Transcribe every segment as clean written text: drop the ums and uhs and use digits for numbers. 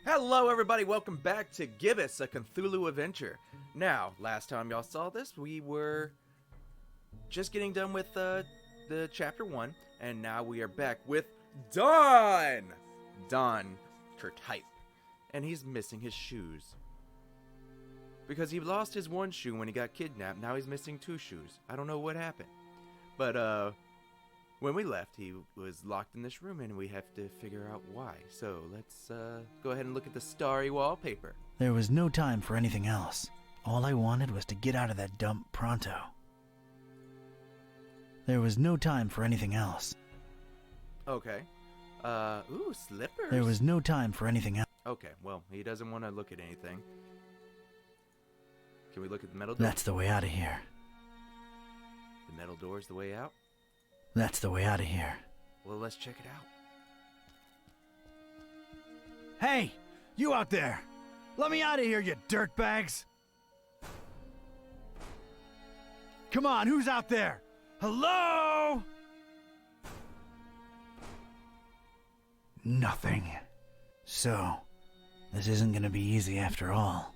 Hello everybody, welcome back to Gibbous, a Cthulhu adventure. Now, last time y'all saw this, we were just getting done with the chapter 1, and now we are back with Don Kertype, and he's missing his shoes. Because he lost his one shoe when he got kidnapped, now he's missing 2 shoes. I don't know what happened. But, when we left, he was locked in this room, and we have to figure out why. So, let's, go ahead and look at the starry wallpaper. There was no time for anything else. All I wanted was to get out of that dump pronto. There was no time for anything else. Okay. Ooh, slippers. There was no time for anything else. Okay, well, he doesn't want to look at anything. Can we look at the metal door? That's the way out of here. The metal door's the way out? That's the way out of here. Well, let's check it out. Hey, you out there! Let me out of here, you dirtbags! Come on, who's out there? Hello? Nothing. So, this isn't gonna be easy after all.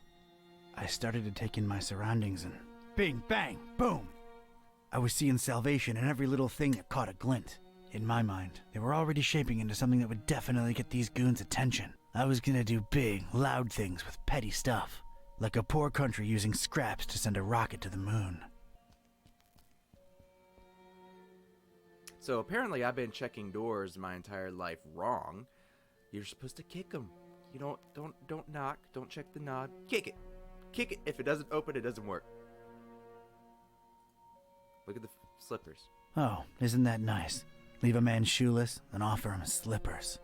I started to take in my surroundings and bing, bang, boom! I was seeing salvation in every little thing that caught a glint. In my mind, they were already shaping into something that would definitely get these goons' attention. I was gonna do big, loud things with petty stuff, like a poor country using scraps to send a rocket to the moon. So apparently I've been checking doors my entire life wrong. You're supposed to kick them. You don't knock, don't check the knob. Kick it. Kick it. If it doesn't open, it doesn't work. Look at the slippers. Oh, isn't that nice? Leave a man shoeless, then offer him slippers.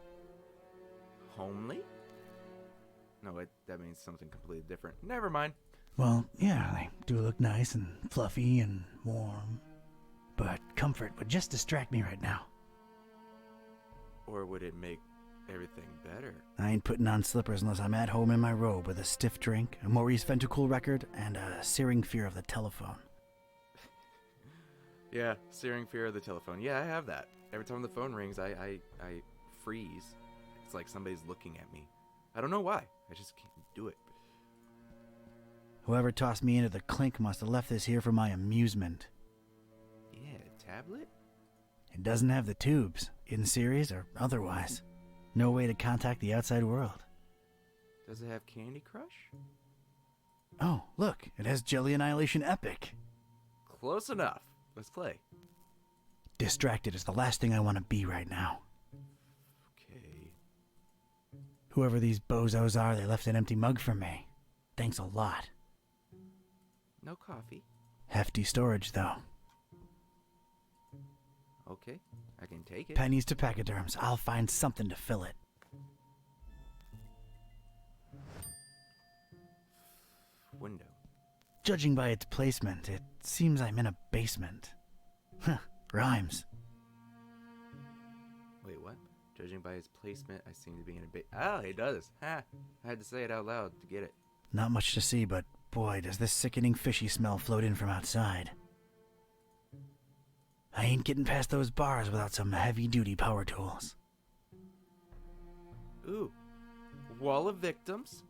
Homely? No, that means something completely different. Never mind. Well, yeah, they do look nice and fluffy and warm. But comfort would just distract me right now. Or would it make everything better? I ain't putting on slippers unless I'm at home in my robe with a stiff drink, a Maurice Ventacool record, and a searing fear of the telephone. Yeah, searing fear of the telephone. Yeah, I have that. Every time the phone rings, I freeze. It's like somebody's looking at me. I don't know why. I just can't do it. Whoever tossed me into the clink must have left this here for my amusement. Yeah, tablet? It doesn't have the tubes, in series or otherwise. No way to contact the outside world. Does it have Candy Crush? Oh, look, it has Jelly Annihilation Epic. Close enough. Let's play. Distracted is the last thing I want to be right now. Okay. Whoever these bozos are, they left an empty mug for me. Thanks a lot. No coffee. Hefty storage, though. Okay, I can take it. Pennies to pachyderms. I'll find something to fill it. Window. Judging by its placement, it seems I'm in a basement. Huh, rhymes. Wait, what? Judging by its placement, I seem to be in a bit. Oh, it does. Ha! I had to say it out loud to get it. Not much to see, but boy, does this sickening fishy smell float in from outside. I ain't getting past those bars without some heavy-duty power tools. Ooh. Wall of victims.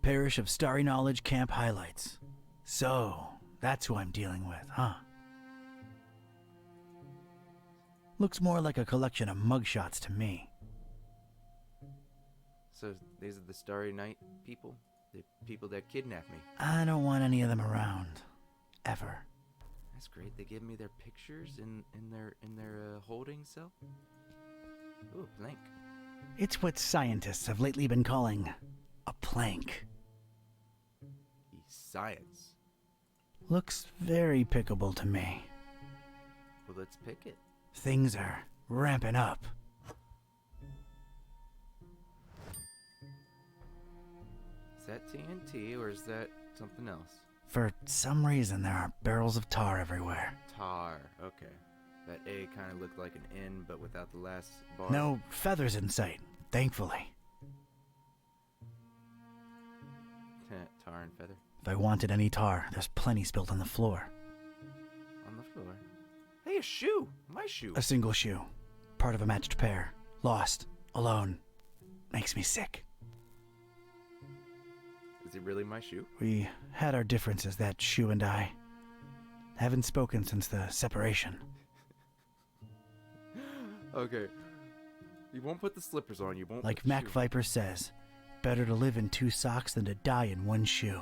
Parish of Starry Knowledge Camp highlights. So, that's who I'm dealing with, huh? Looks more like a collection of mugshots to me. So these are the Starry Night people? The people that kidnapped me? I don't want any of them around. Ever. That's great. They give me their pictures in their holding cell? Ooh, blank. It's what scientists have lately been calling a plank. Science. Looks very pickable to me. Well, let's pick it. Things are ramping up. Is that TNT or is that something else? For some reason, there are barrels of tar everywhere. Tar. Okay. That A kind of looked like an N, but without the last bar. No feathers in sight, thankfully. Tar and feather. If I wanted any tar, there's plenty spilled on the floor. On the floor? Hey, a shoe! My shoe! A single shoe. Part of a matched pair. Lost. Alone. Makes me sick. Is it really my shoe? We had our differences, that shoe and I. Haven't spoken since the separation. Okay. You won't put the slippers on, you won't Like put the Mac shoe. Viper says, better to live in 2 socks than to die in 1 shoe.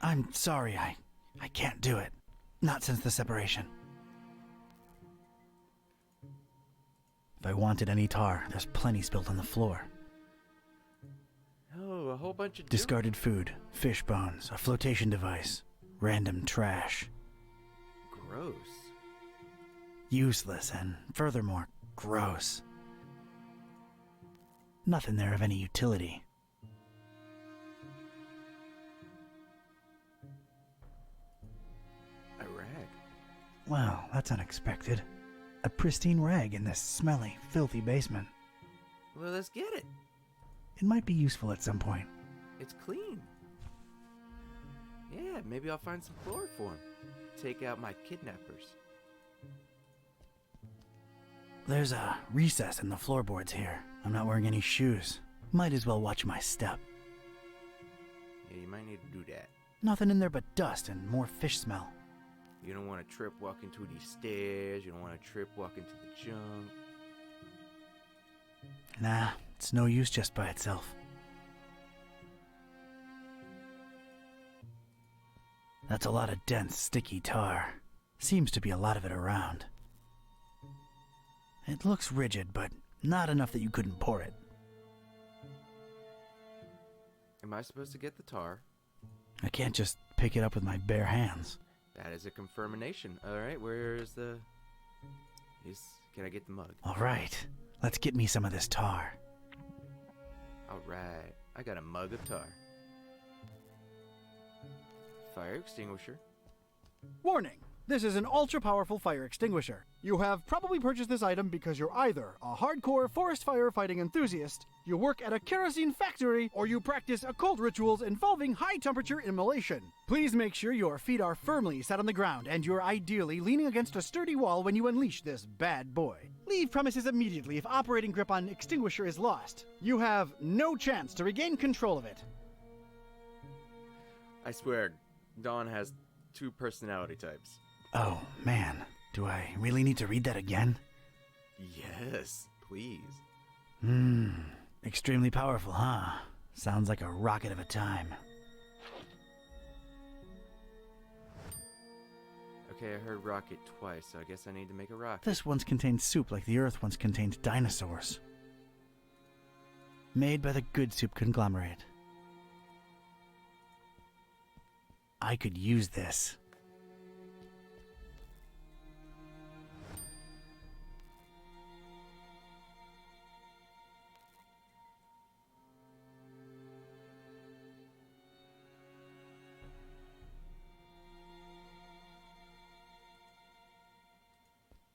I'm sorry, I can't do it. Not since the separation. If I wanted any tar, there's plenty spilled on the floor. Oh, a whole bunch of Discarded food, fish bones, a flotation device, random trash. Gross. Useless and, furthermore, gross. Nothing there of any utility. A rag. Well, that's unexpected. A pristine rag in this smelly, filthy basement. Well, let's get it. It might be useful at some point. It's clean. Yeah, maybe I'll find some chloroform. Take out my kidnappers. There's a recess in the floorboards here. I'm not wearing any shoes. Might as well watch my step. Yeah, you might need to do that. Nothing in there but dust and more fish smell. You don't want to trip walking to these stairs. You don't want to trip walking to the junk. Nah, it's no use just by itself. That's a lot of dense, sticky tar. Seems to be a lot of it around. It looks rigid, but not enough that you couldn't pour it. Am I supposed to get the tar? I can't just pick it up with my bare hands. That is a confirmation. Alright, where is the... Can I get the mug? Alright, let's get me some of this tar. Alright, I got a mug of tar. Fire extinguisher. Warning! This is an ultra-powerful fire extinguisher. You have probably purchased this item because you're either a hardcore forest firefighting enthusiast, you work at a kerosene factory, or you practice occult rituals involving high-temperature immolation. Please make sure your feet are firmly set on the ground and you're ideally leaning against a sturdy wall when you unleash this bad boy. Leave premises immediately if operating grip on extinguisher is lost. You have no chance to regain control of it. I swear, Dawn has 2 personality types. Oh, man. Do I really need to read that again? Yes, please. Extremely powerful, huh? Sounds like a rocket of a time. Okay, I heard rocket twice, so I guess I need to make a rocket. This once contained soup like the Earth once contained dinosaurs. Made by the Good Soup conglomerate. I could use this.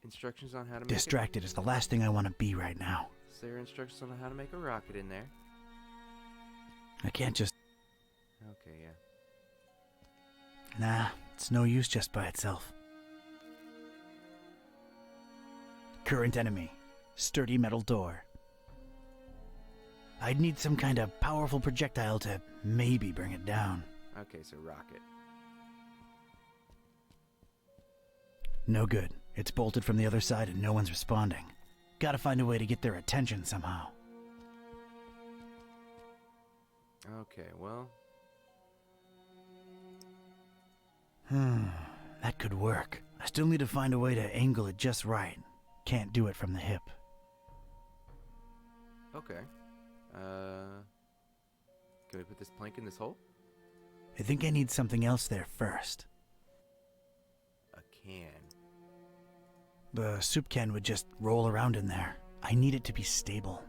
Instructions on how to make Distracted is the last thing I want to be right now. Is there instructions on how to make a rocket in there? I can't just... Okay, yeah. Nah, it's no use just by itself. Current enemy. Sturdy metal door. I'd need some kind of powerful projectile to maybe bring it down. Okay, so rocket. No good. It's bolted from the other side and no one's responding. Gotta find a way to get their attention somehow. Okay, well... That could work. I still need to find a way to angle it just right. Can't do it from the hip. Okay. Can we put this plank in this hole? I think I need something else there first. A can. The soup can would just roll around in there. I need it to be stable.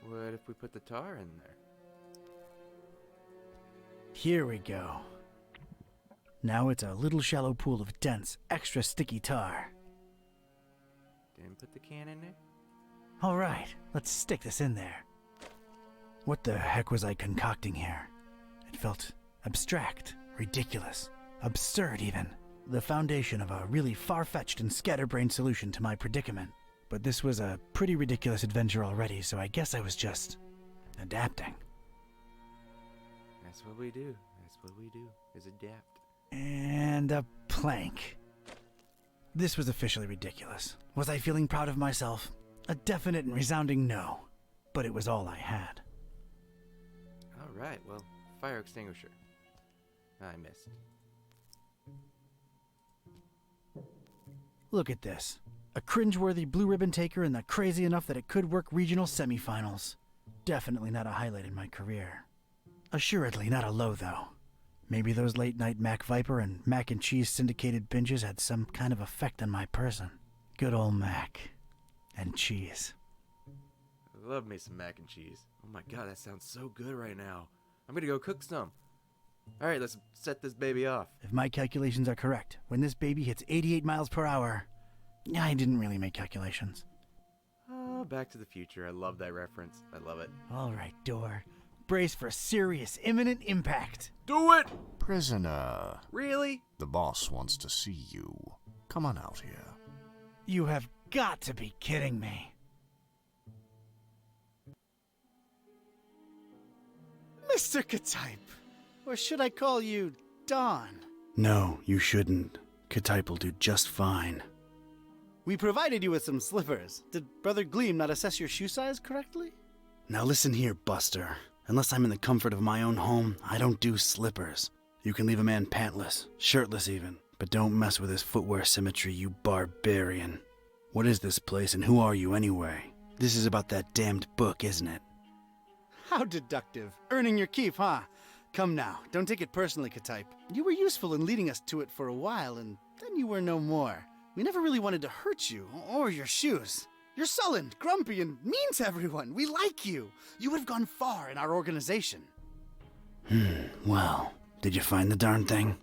What if we put the tar in there? Here we go. Now it's a little shallow pool of dense, extra sticky tar. Didn't put the can in there? Alright, let's stick this in there. What the heck was I concocting here? It felt abstract, ridiculous, absurd even. the foundation of a really far-fetched and scatterbrained solution to my predicament. But this was a pretty ridiculous adventure already, so I guess I was just adapting. That's what we do. That's what we do, is adapt. And a plank. This was officially ridiculous. Was I feeling proud of myself? A definite and resounding no. But it was all I had. Alright, well, fire extinguisher. I missed. Look at this. A cringeworthy blue ribbon taker and the crazy enough that it could work regional semifinals. Definitely not a highlight in my career. Assuredly not a low, though. Maybe those late-night Mac Viper and mac and cheese syndicated binges had some kind of effect on my person. Good old mac. And cheese. I love me some mac and cheese. Oh my god, that sounds so good right now. I'm gonna go cook some. Alright, let's set this baby off. If my calculations are correct, when this baby hits 88 miles per hour... I didn't really make calculations. Oh, Back to the Future. I love that reference. I love it. All right, Door. Brace for serious, imminent impact. Do it! Prisoner, Really? the boss wants to see you. Come on out here. You have got to be kidding me. Mr. Katype, or should I call you Don? No, you shouldn't. Katype will do just fine. We provided you with some slippers. Did Brother Gleam not assess your shoe size correctly? Now listen here, Buster. Unless I'm in the comfort of my own home, I don't do slippers. You can leave a man pantless, shirtless even, but don't mess with his footwear symmetry, you barbarian. What is this place and who are you anyway? This is about that damned book, isn't it? How deductive. Earning your keep, huh? Come now, don't take it personally, Katype. You were useful in leading us to it for a while, and then you were no more. We never really wanted to hurt you, or your shoes. You're sullen, grumpy, and mean to everyone. We like you. You would have gone far in our organization. Well, did you find the darn thing?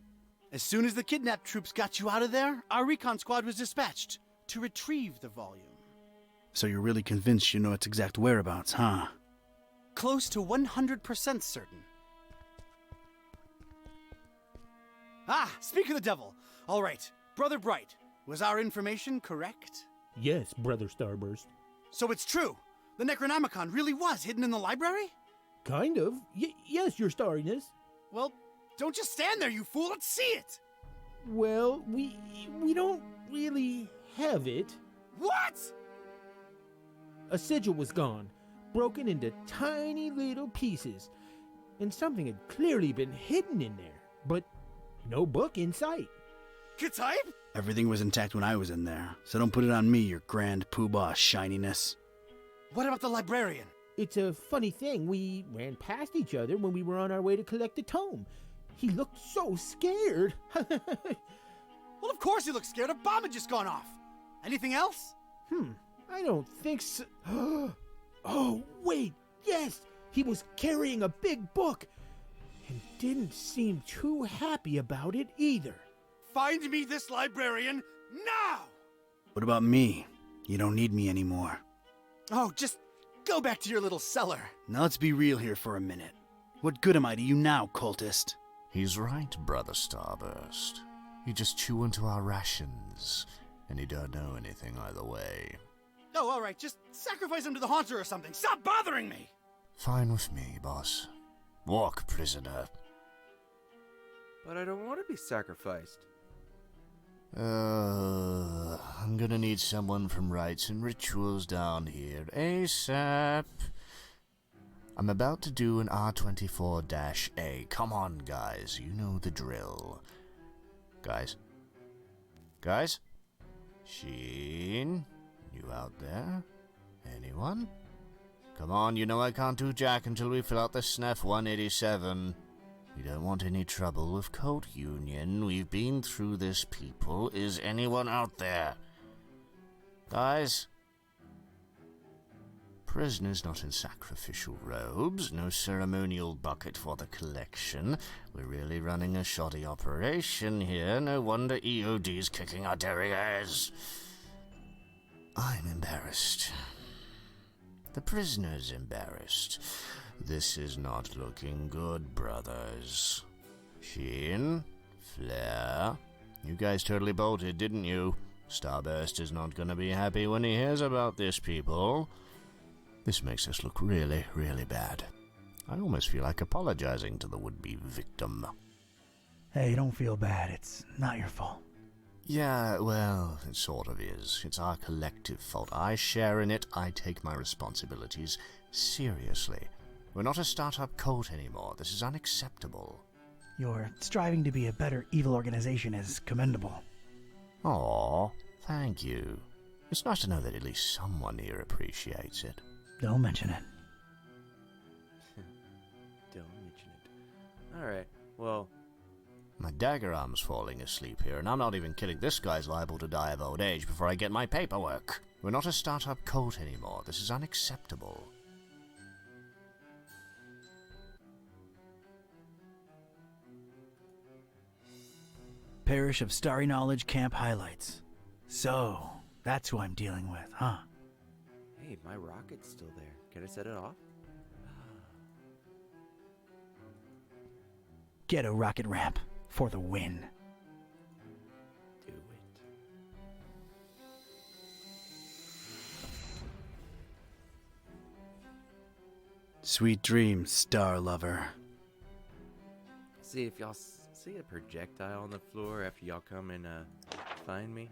As soon as the kidnapped troops got you out of there, our recon squad was dispatched to retrieve the volume. So you're really convinced you know its exact whereabouts, huh? Close to 100% certain. Ah, speak of the devil. All right, Brother Bright, was our information correct? Yes, Brother Starburst. So it's true. The Necronomicon really was hidden in the library? Kind of. Yes, Your Starriness. Well, don't just stand there, you fool. Let's see it. Well, we don't really have it. What? A sigil was gone, broken into tiny little pieces, and something had clearly been hidden in there, but no book in sight. Katype? Everything was intact when I was in there, so don't put it on me, your grand poobah shininess. What about the librarian? It's a funny thing, we ran past each other when we were on our way to collect the tome. He looked so scared. Well, of course he looks scared. A bomb had just gone off. Anything else? I don't think so. Oh, wait, yes! He was carrying a big book, and didn't seem too happy about it either. Find me this librarian now! What about me? You don't need me anymore. Oh, just go back to your little cellar. Now let's be real here for a minute. What good am I to you now, cultist? He's right, Brother Starburst. You just chew into our rations, and you don't know anything either way. Oh, all right, just sacrifice him to the Haunter or something. Stop bothering me! Fine with me, boss. Walk, prisoner. But I don't want to be sacrificed. I'm gonna need someone from Rites and Rituals down here ASAP. I'm about to do an R24-A. Come on, guys. You know the drill. Guys? Sheen? You out there? Anyone? Come on, you know I can't do jack until we fill out the SNF 187. We don't want any trouble with Code Union. We've been through this, people. Is anyone out there? Guys? Prisoners not in sacrificial robes. No ceremonial bucket for the collection. We're really running a shoddy operation here. No wonder EOD's kicking our derrieres. I'm embarrassed. The prisoner's embarrassed. This is not looking good, brothers. Sheen, Flair, You guys totally bolted, didn't you? Starburst is not gonna be happy when he hears about this, people. This makes us look really, really bad. I almost feel like apologizing to the would-be victim. Hey, don't feel bad. It's not your fault. Yeah, well, it sort of is. It's our collective fault. I share in it. I take my responsibilities seriously. We're not a startup cult anymore. This is unacceptable. Your striving to be a better evil organization is commendable. Aw, thank you. It's nice to know that at least someone here appreciates it. Don't mention it. Don't mention it. Alright, well, My dagger arm's falling asleep here, and I'm not even kidding. This guy's liable to die of old age before I get my paperwork. We're not a startup cult anymore. This is unacceptable. Parish of Starry Knowledge Camp highlights. So, that's who I'm dealing with, huh? hey, my rocket's still there. Can I set it off? Get a rocket ramp for the win. Do it. Sweet dreams, star lover. See if y'all see a projectile on the floor after y'all come and find me.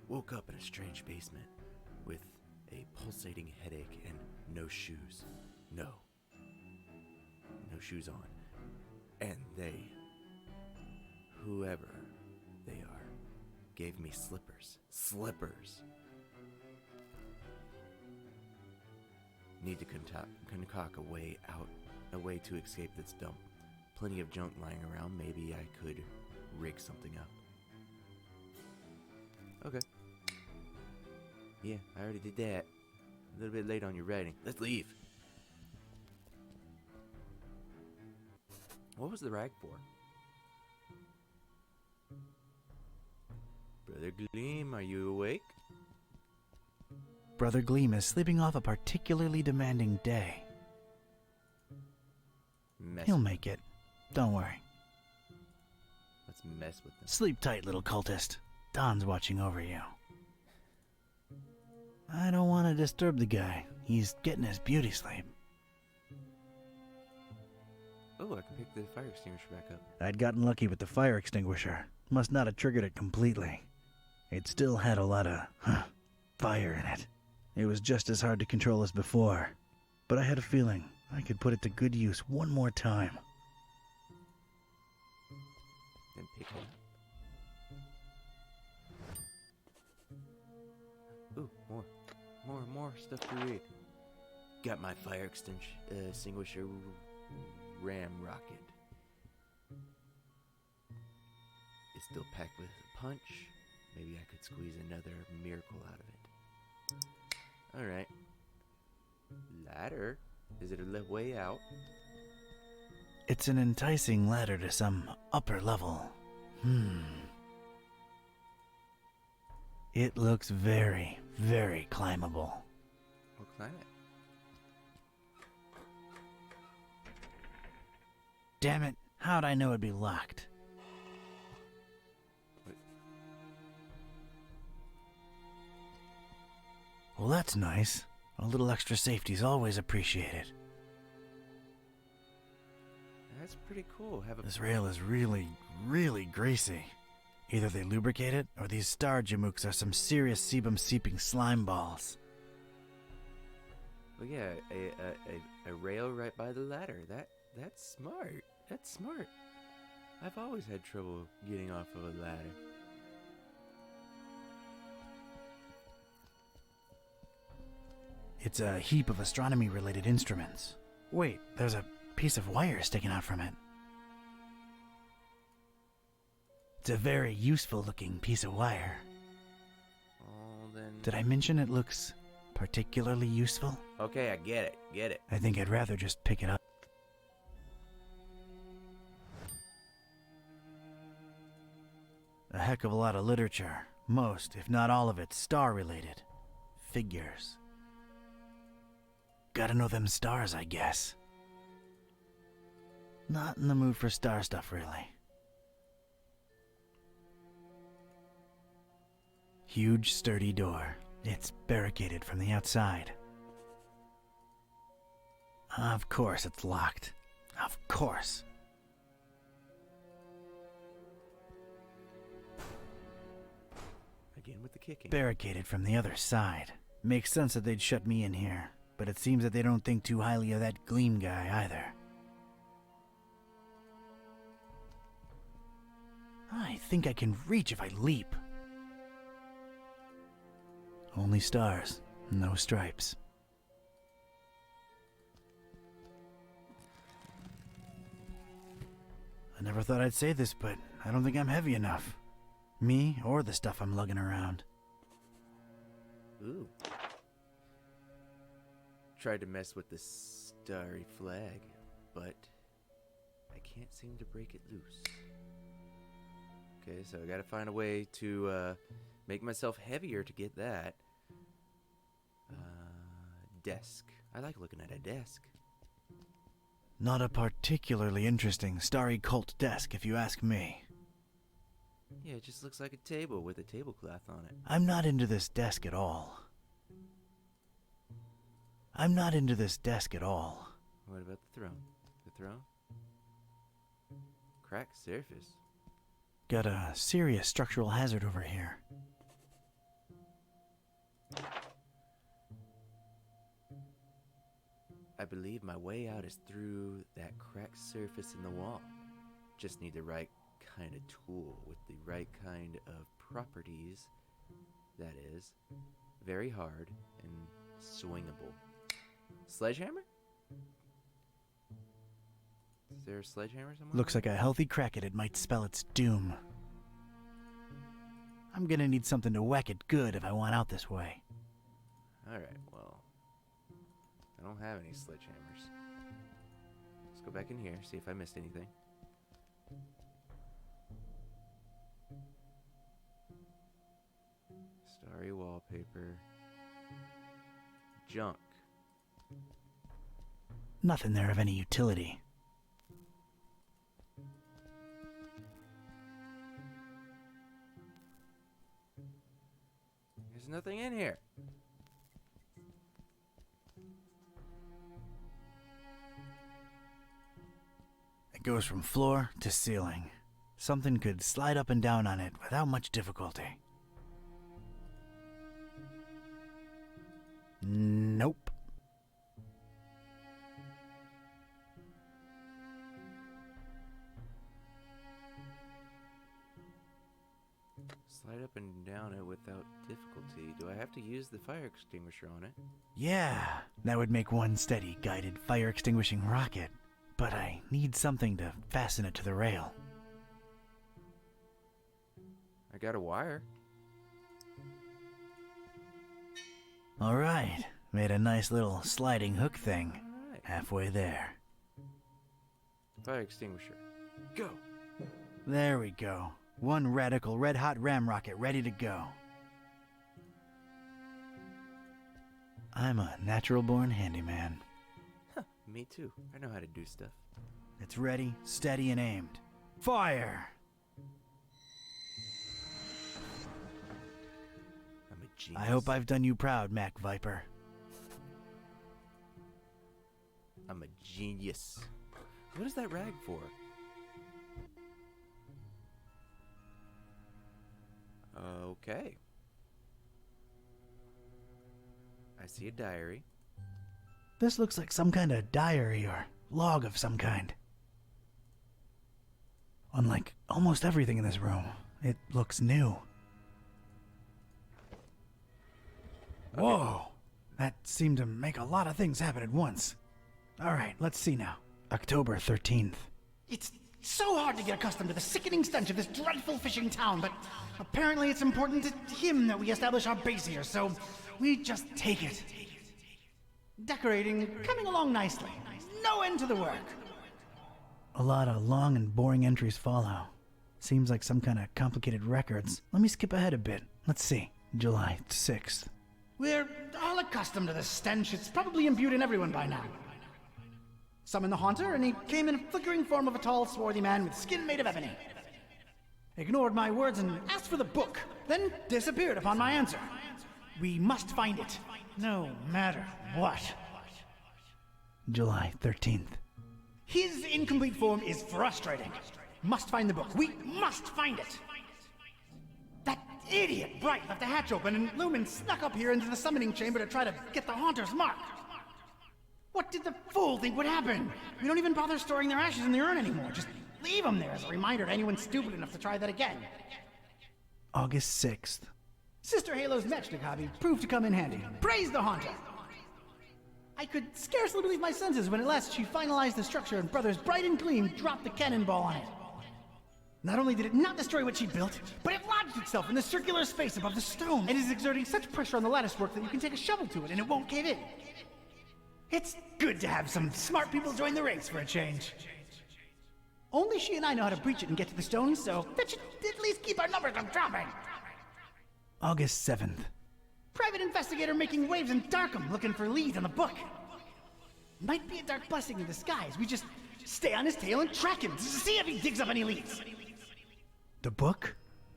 Woke up in a strange basement with a pulsating headache and no shoes. No shoes on. And they, whoever they are, gave me slippers. Slippers. Need to concoct a way out, a way to escape this dump. Plenty of junk lying around. Maybe I could rig something up. Okay. Yeah, I already did that. A little bit late on your writing. Let's leave. What was the rag for? Brother Gleam, are you awake? Brother Gleam is sleeping off a particularly demanding day. He'll make it. Don't worry. Let's mess with them. Sleep tight, little cultist. Don's watching over you. I don't want to disturb the guy. He's getting his beauty sleep. Oh, I can pick the fire extinguisher back up. I'd gotten lucky with the fire extinguisher. Must not have triggered it completely. It still had a lot of fire in it. It was just as hard to control as before. But I had a feeling I could put it to good use one more time. Then pick it up. Ooh, more stuff to read. Got my fire extinguisher ram rocket. It's still packed with a punch. Maybe I could squeeze another miracle out of it. Alright. Ladder? Is it a way out? It's an enticing ladder to some upper level. It looks very, very climbable. We'll climb it. Damn it, how'd I know it'd be locked? Wait. Well, that's nice. A little extra safety's always appreciated. That's pretty cool. Have a This rail is really, really greasy. Either they lubricate it, or these star jamooks are some serious sebum-seeping slime balls. Well, yeah, a rail right by the ladder. That's smart. That's smart. I've always had trouble getting off of a ladder. It's a heap of astronomy-related instruments. Wait, there's a piece of wire sticking out from it. It's a very useful-looking piece of wire. Oh, then. Did I mention it looks particularly useful? Okay, I get it. Get it. I think I'd rather just pick it up. A heck of a lot of literature. Most, if not all of it, star-related. Figures. Gotta know them stars, I guess. Not in the mood for star stuff, really. Huge, sturdy door. It's barricaded from the outside. Of course it's locked. Of course. Again with the kicking. Barricaded from the other side. Makes sense that they'd shut me in here, but it seems that they don't think too highly of that Gleam guy either. I think I can reach if I leap. Only stars, no stripes. I never thought I'd say this, but I don't think I'm heavy enough. Me or the stuff I'm lugging around. Ooh. Tried to mess with the starry flag, but I can't seem to break it loose. Okay, so I gotta find a way to make myself heavier to get that. Desk. I like looking at a desk. Not a particularly interesting starry cult desk, if you ask me. Yeah, it just looks like a table with a tablecloth on it. I'm not into this desk at all. What about the throne? The throne? Cracked surface. Got a serious structural hazard over here. I believe my way out is through that cracked surface in the wall. Just need the right kind of tool with the right kind of properties. That is, very hard and swingable. Sledgehammer? Is there a sledgehammer somewhere? Looks like a healthy crack at it might spell its doom. I'm gonna need something to whack it good if I want out this way. Alright, well, I don't have any sledgehammers. Let's go back in here, see if I missed anything. Starry wallpaper. Junk. Nothing there of any utility. There's nothing in here. It goes from floor to ceiling. Something could slide up and down on it without much difficulty. Nope. Slide up and down it without difficulty. Do I have to use the fire extinguisher on it? Yeah, that would make one steady, guided, fire-extinguishing rocket. But I need something to fasten it to the rail. I got a wire. All right, made a nice little sliding hook thing. Alright. Halfway there. Fire extinguisher. Go! There we go. One radical red-hot ram rocket ready to go. I'm a natural-born handyman. Huh, me too. I know how to do stuff. It's ready, steady, and aimed. Fire! I'm a genius. I hope I've done you proud, Mac Viper. I'm a genius. What is that rag for? Okay. I see a diary. This looks like some kind of diary or log of some kind. Unlike almost everything in this room, it looks new. Whoa! That seemed to make a lot of things happen at once. Alright, let's see now. October 13th. It's so hard to get accustomed to the sickening stench of this dreadful fishing town, but apparently it's important to him that we establish our base here, so we just take it. Decorating coming along nicely. No end to the work. A lot of long and boring entries follow. Seems like some kind of complicated records. Let me skip ahead a bit. Let's see. July 6th. We're all accustomed to the stench. It's probably imbued in everyone by now. Summon the Haunter, and he came in a flickering form of a tall, swarthy man with skin made of ebony. ignored my words and asked for the book, then disappeared upon my answer. We must find it, no matter what. July 13th. His incomplete form is frustrating. Must find the book. We must find it. That idiot Bright left the hatch open and Lumen snuck up here into the summoning chamber to try to get the Haunter's mark. What did the fool think would happen? We don't even bother storing their ashes in the urn anymore. Just leave them there as a reminder to anyone stupid enough to try that again. August 6th. Sister Halo's matchstick hobby proved to come in handy. Praise the Haunter! I could scarcely believe my senses when at last she finalized the structure and Brothers Bright and Gleam dropped the cannonball on it. Not only did it not destroy what she built, but it lodged itself in the circular space above the stone and is exerting such pressure on the lattice work that you can take a shovel to it and it won't cave in. It's good to have some smart people join the ranks for a change. Only she and I know how to breach it and get to the stone, so that should at least keep our numbers from dropping. August 7th. Private investigator making waves in Darkham looking for leads on the book. Might be a dark blessing in disguise. We just stay on his tail and track him to see if he digs up any leads. The book?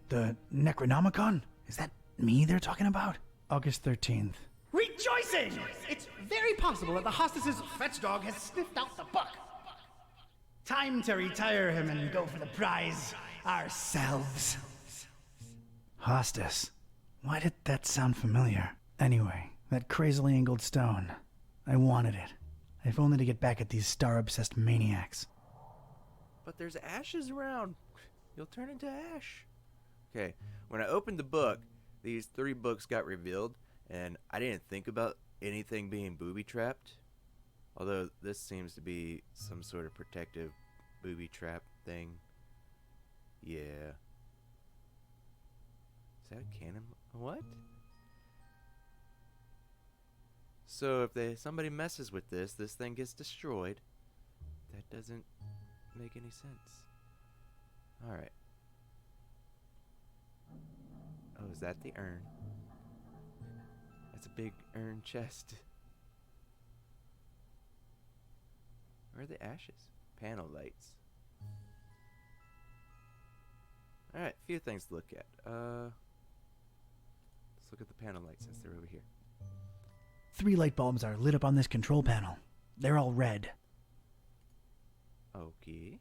The Necronomicon? Is that me they're talking about? August 13th. Rejoicing! It's very possible that the hostess's fetch dog has sniffed out the book. Time to retire him and go for the prize ourselves. Hostess. Why did that sound familiar? Anyway, that crazily angled stone. I wanted it. If only to get back at these star-obsessed maniacs. But there's ashes around. You'll turn into ash. Okay, when I opened the book, these 3 books got revealed, and I didn't think about anything being booby-trapped. Although this seems to be some sort of protective booby-trap thing. Yeah. Is that a cannon? What? So if somebody messes with this thing gets destroyed. That doesn't make any sense. Alright. Oh, is that the urn? That's a big urn chest. Where are the ashes? Panel lights. Alright, a few things to look at. Let's look at the panel lights since they're over here. 3 light bulbs are lit up on this control panel. They're all red. Okay.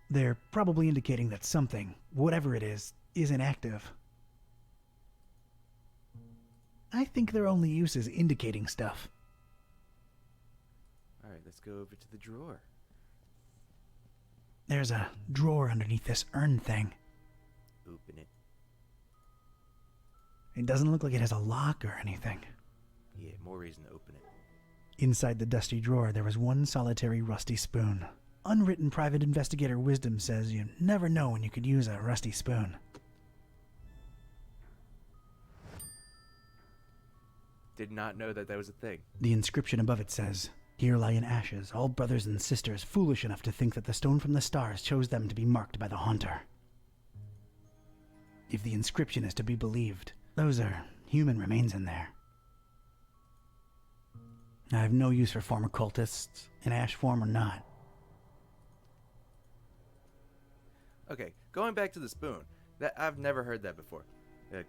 They're probably indicating that something, whatever it is, isn't active. I think their only use is indicating stuff. Alright, let's go over to the drawer. There's a drawer underneath this urn thing. Open it. It doesn't look like it has a lock or anything. Yeah, more reason to open it. Inside the dusty drawer, there was one solitary rusty spoon. Unwritten private investigator wisdom says you never know when you could use a rusty spoon. Did not know that was a thing. The inscription above it says, "Here lie in ashes all brothers and sisters foolish enough to think that the stone from the stars chose them to be marked by the Haunter." If the inscription is to be believed, those are human remains in there. I have no use for former cultists, in ash form or not. Okay, going back to the spoon. That I've never heard that before.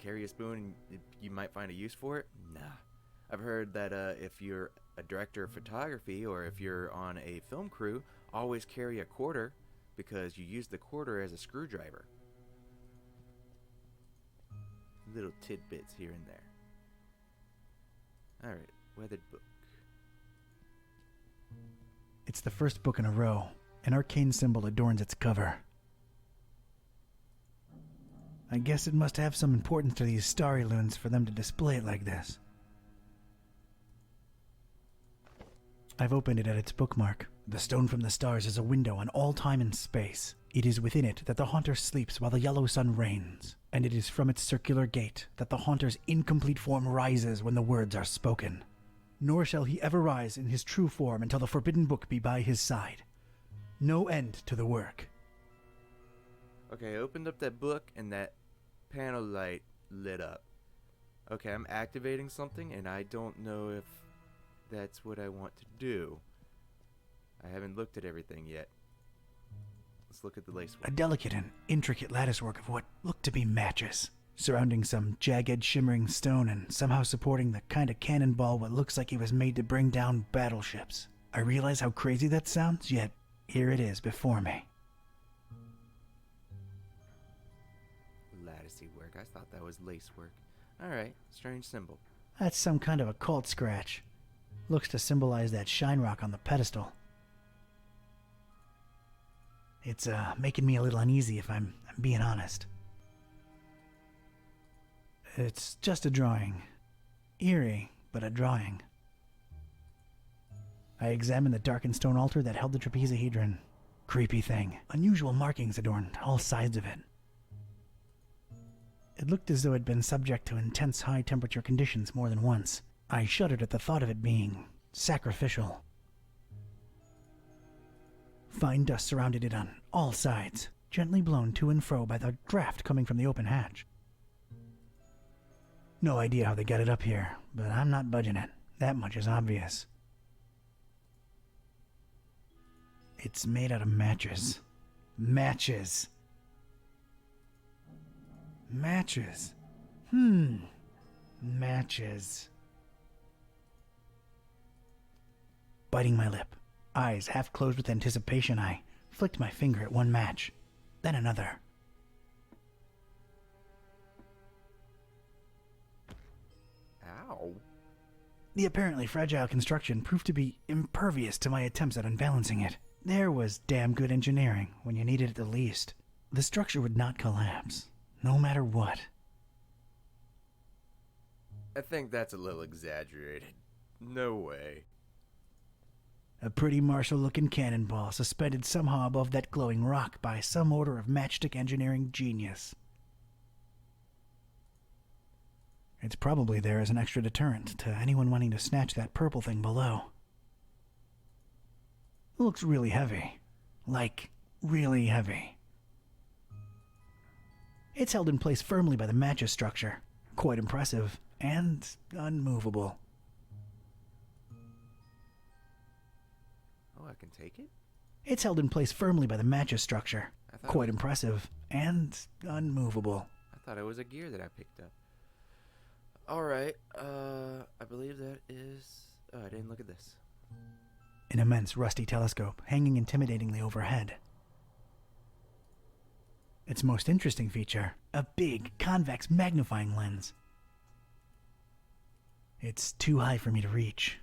Carry a spoon and you might find a use for it? Nah. I've heard that if you're a director of photography or if you're on a film crew, always carry a quarter because you use the quarter as a screwdriver. Little tidbits here and there. Alright, weathered book. It's the first book in a row. An arcane symbol adorns its cover. I guess it must have some importance to these starry loons for them to display it like this. I've opened it at its bookmark. The stone from the stars is a window on all time and space. It is within it that the Haunter sleeps while the yellow sun reigns, and it is from its circular gate that the Haunter's incomplete form rises when the words are spoken. Nor shall he ever rise in his true form until the forbidden book be by his side. No end to the work. Okay, I opened up that book and that panel light lit up. Okay, I'm activating something and I don't know if that's what I want to do. I haven't looked at everything yet. Let's look at the lacework. A delicate and intricate latticework of what looked to be matches, surrounding some jagged, shimmering stone and somehow supporting the kind of cannonball what looks like it was made to bring down battleships. I realize how crazy that sounds, yet here it is before me. Latticey work. I thought that was lacework. Alright, strange symbol. That's some kind of occult scratch. Looks to symbolize that shine rock on the pedestal. It's making me a little uneasy if I'm being honest. It's just a drawing. Eerie, but a drawing. I examined the darkened stone altar that held the trapezahedron. Creepy thing. Unusual markings adorned all sides of it. It looked as though it had been subject to intense high-temperature conditions more than once. I shuddered at the thought of it being sacrificial. Fine dust surrounded it on all sides, gently blown to and fro by the draft coming from the open hatch. No idea how they got it up here, but I'm not budging it. That much is obvious. It's made out of matches. Matches. Matches. Matches. Biting my lip, eyes half closed with anticipation, I flicked my finger at one match, then another. Ow. The apparently fragile construction proved to be impervious to my attempts at unbalancing it. There was damn good engineering when you needed it the least. The structure would not collapse, no matter what. I think that's a little exaggerated. No way. A pretty martial-looking cannonball suspended somehow above that glowing rock by some order of matchstick engineering genius. It's probably there as an extra deterrent to anyone wanting to snatch that purple thing below. It looks really heavy. Like, really heavy. It's held in place firmly by the matches structure. Quite impressive and unmovable. Oh, I can take it? It's held in place firmly by the matches structure. I thought Quite it was- impressive and unmovable. I thought it was a gear that I picked up. Alright, I believe that is... Oh, I didn't look at this. An immense rusty telescope hanging intimidatingly overhead. Its most interesting feature, a big, convex magnifying lens. It's too high for me to reach.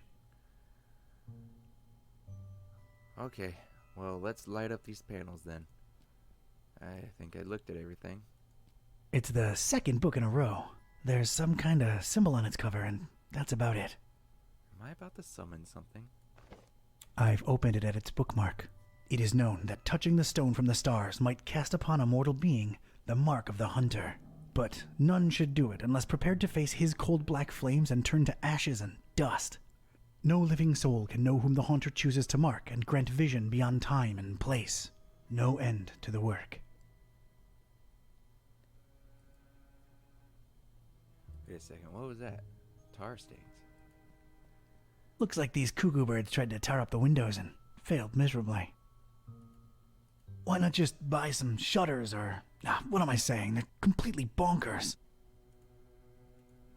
Okay, well, let's light up these panels then. I think I looked at everything. It's the second book in a row. There's some kind of symbol on its cover, and that's about it. Am I about to summon something? I've opened it at its bookmark. It is known that touching the stone from the stars might cast upon a mortal being the mark of the hunter. But none should do it unless prepared to face his cold black flames and turn to ashes and dust. No living soul can know whom the haunter chooses to mark and grant vision beyond time and place. No end to the work. Wait a second, what was that? Tar stains. Looks like these cuckoo birds tried to tar up the windows and failed miserably. Why not just buy some shutters or... what am I saying? They're completely bonkers.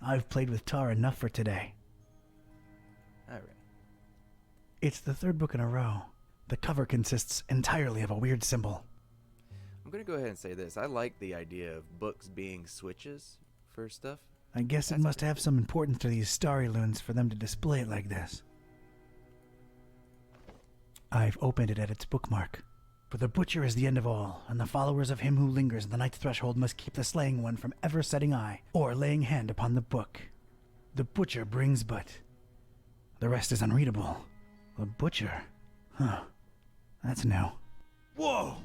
I've played with tar enough for today. Alright. It's the third book in a row. The cover consists entirely of a weird symbol. I'm gonna go ahead and say this. I like the idea of books being switches for stuff. I guess it That's must have some importance to these starry loons for them to display it like this. I've opened it at its bookmark. For the butcher is the end of all, and the followers of him who lingers at the night's threshold must keep the slaying one from ever setting eye or laying hand upon the book. The butcher brings but... The rest is unreadable. The butcher? Huh. That's new. Whoa!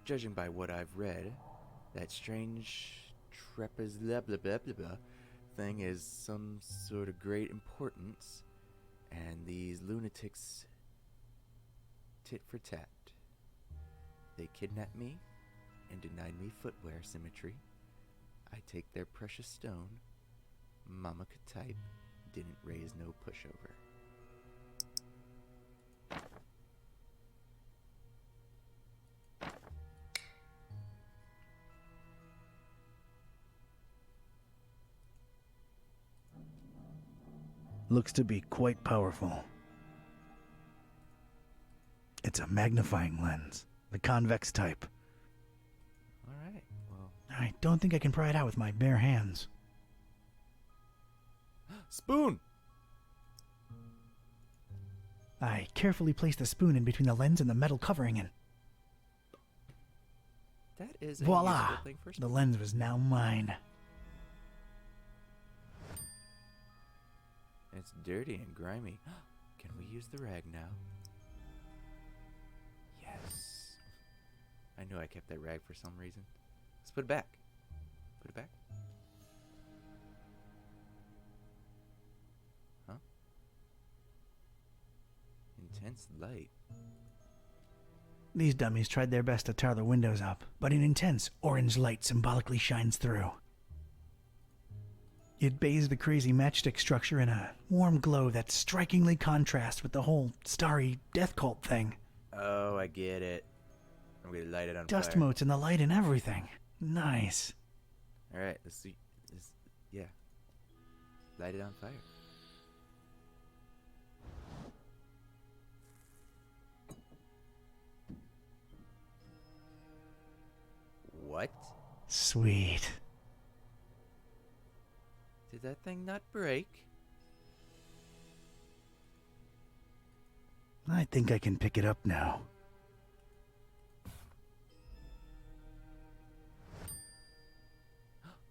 Judging by what I've read, that strange trapez blah blah blah blah blah thing is some sort of great importance, and these lunatics tit for tat. They kidnapped me and denied me footwear symmetry, I take their precious stone. Mama could type. Didn't raise no pushover. Looks to be quite powerful. It's a magnifying lens, the convex type. Alright, well. I don't think I can pry it out with my bare hands. Spoon! I carefully place the spoon in between the lens and the metal covering and That is a voila! useful thing for a The spoon. lens was now mine. It's dirty and grimy. Can we use the rag now? Yes. I knew I kept that rag for some reason. Let's put it back. Put it back. Huh? Intense light. These dummies tried their best to tar the windows up, but an intense orange light symbolically shines through. It bathes the crazy matchstick structure in a warm glow that strikingly contrasts with the whole starry death cult thing. Oh, I get it. I'm gonna light it on Dust fire. motes and the light and everything. Nice. Alright, let's see. Yeah. Light it on fire. What? Sweet. Did that thing not break? I think I can pick it up now.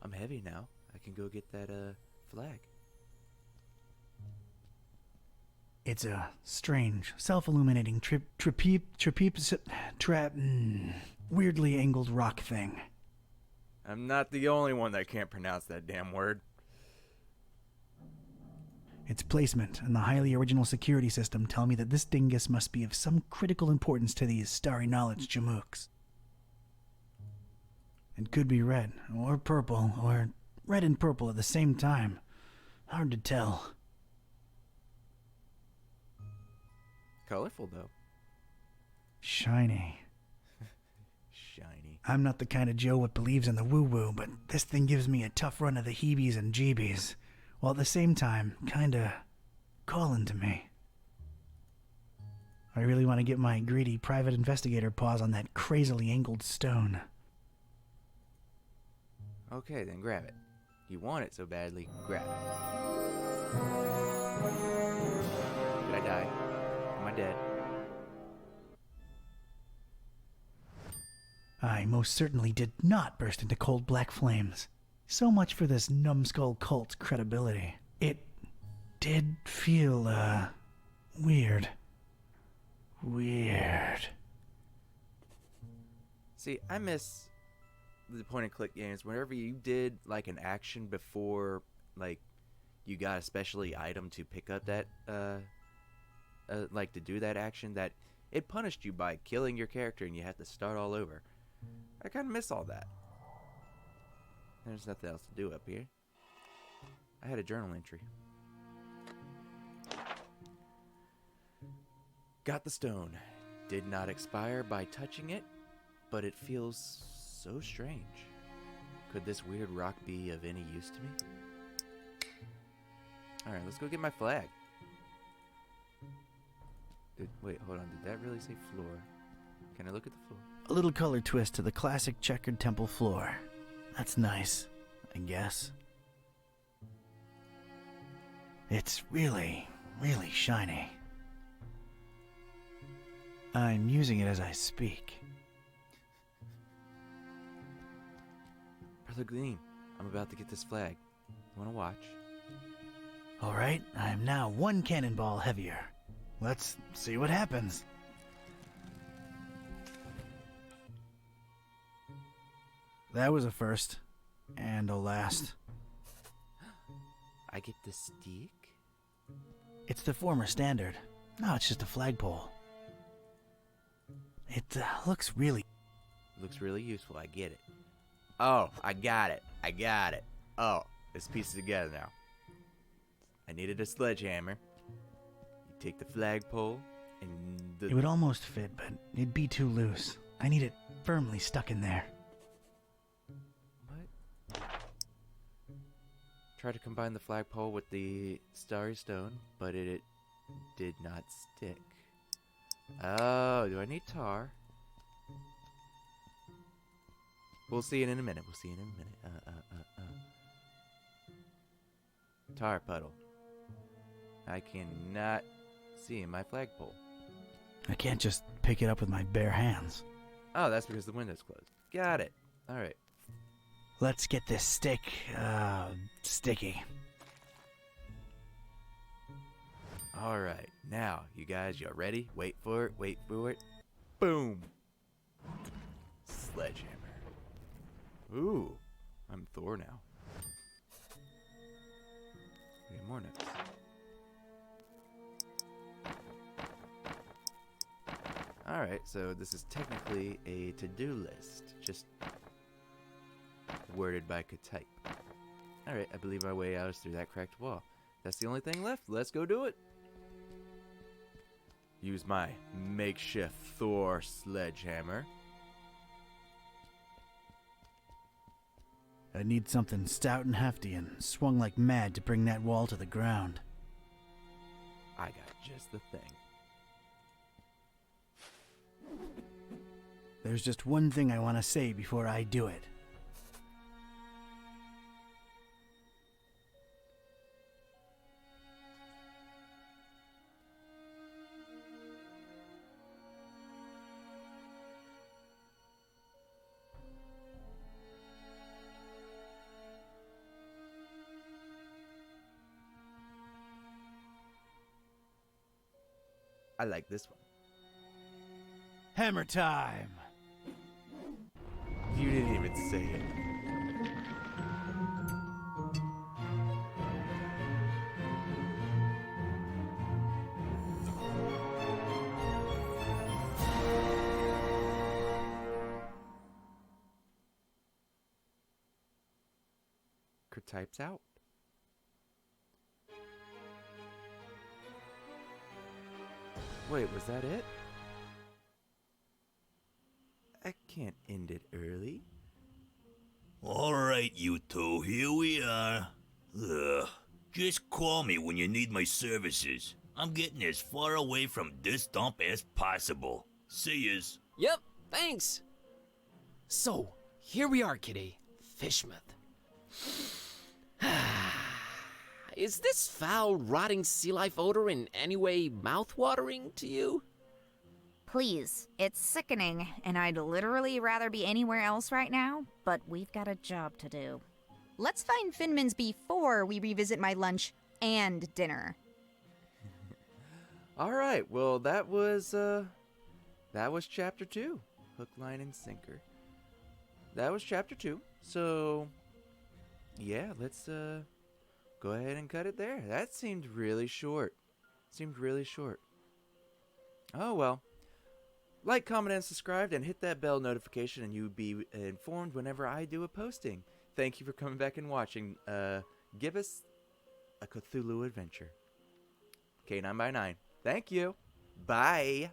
I'm heavy now. I can go get that flag. It's a strange, self-illuminating weirdly angled rock thing. I'm not the only one that can't pronounce that damn word. Its placement and the highly original security system tell me that this dingus must be of some critical importance to these starry knowledge jamooks. It could be red, or purple, or red and purple at the same time. Hard to tell. Colorful, though. Shiny. Shiny. I'm not the kind of Joe what believes in the woo-woo, but this thing gives me a tough run of the heebies and jeebies, while at the same time, kinda calling to me. I really want to get my greedy private investigator paws on that crazily angled stone. Okay, then grab it. You want it so badly, grab it. Did I die? Am I dead? I most certainly did not burst into cold black flames. So much for this numbskull cult's credibility. It did feel, weird. Weird. See, I miss the point-and-click games. Whenever you did, like, an action before, like, you got a specialty item to pick up that, like, to do that action, that it punished you by killing your character and you had to start all over. I kind of miss all that. There's nothing else to do up here. I had a journal entry. Got the stone. Did not expire by touching it, but it feels so strange. Could this weird rock be of any use to me? Alright, let's go get my flag. Wait, hold on. Did that really say floor? Can I look at the floor? A little color twist to the classic checkered temple floor. That's nice, I guess. It's really, really shiny. I'm using it as I speak. Brother Gleam, I'm about to get this flag. You wanna watch? Alright, I'm now one cannonball heavier. Let's see what happens. That was a first. And a last. I get the stick? It's the former standard. No, it's just a flagpole. It looks really... Looks really useful, I get it. Oh, I got it. I got it. Oh, it's pieced together now. I needed a sledgehammer. You take the flagpole and It would almost fit, but it'd be too loose. I need it firmly stuck in there. What? Try to combine the flagpole with the starry stone, but it did not stick. Oh, do I need tar? We'll see it in a minute. We'll see it in a minute. Tar puddle. I cannot see my flagpole. I can't just pick it up with my bare hands. Oh, that's because the window's closed. Got it. All right. Let's get this stick, sticky. All right. Now, you guys, y'all ready? Wait for it. Wait for it. Boom. Sledgehammer. Ooh. I'm Thor now. We have more notes. Alright, so this is technically a to-do list, just worded by type. Alright, I believe our way out is through that cracked wall. That's the only thing left. Let's go do it. Use my makeshift Thor sledgehammer. I need something stout and hefty and swung like mad to bring that wall to the ground. I got just the thing. There's just one thing I want to say before I do it. I like this one. Hammer time! You didn't even say it. Types out. Wait, was that it? I can't end it early. Alright, you two, here we are. Ugh. Just call me when you need my services. I'm getting as far away from this dump as possible. See yous. Yep, thanks. So, here we are, Kitty. Fishmouth. Is this foul, rotting sea life odor in any way mouth-watering to you? Please, it's sickening, and I'd literally rather be anywhere else right now, but we've got a job to do. Let's find Finman's before we revisit my lunch and dinner. All right. Well, that was chapter 2. Hook, line, and sinker. That was chapter 2. So, yeah, let's go ahead and cut it there. That seemed really short. Oh, well. Like, comment, and subscribe, and hit that bell notification, and you'll be informed whenever I do a posting. Thank you for coming back and watching Gibbous, a Cthulhu adventure. CanineByNine. Thank you. Bye.